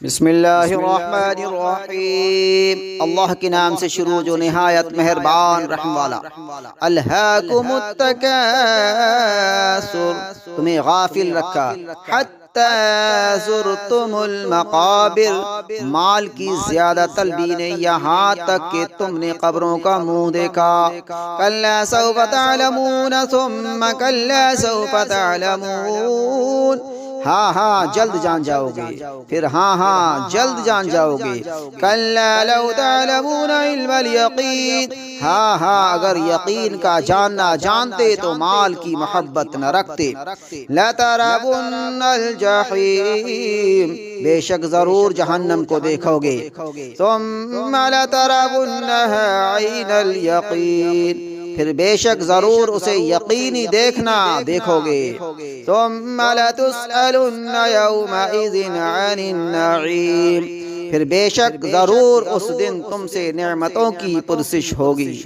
بسم اللہ الرحمن الرحیم، اللہ کے نام سے شروع جو نہایت مہربان رحم والا۔ الہاکم التکاثر، تمہیں غافل رکھا، حتی زرتم المقابر، مال کی زیادہ طلبی نے یہاں تک کہ تم نے قبروں کا منہ دیکھا۔ کلا سوف تعلمون ثم کلا سوف تعلمون، ہاں ہاں جلد جان جاؤ گے، پھر ہاں ہاں جلد جان جاؤ گے۔ کلا لو تعلمون علم الیقین، ہاں ہاں اگر یقین کا جاننا جانتے تو مال کی محبت نہ رکھتے۔ لترون الجحیم، بے شک ضرور جہنم کو دیکھو گے۔ ثم لترونها عین الیقین، پھر بے شک ضرور اسے یقینی دیکھو گے۔ ثم لتسألن یومئذ عن النعیم، پھر بے شک ضرور اس دن تم سے نعمتوں کی پرسش ہوگی۔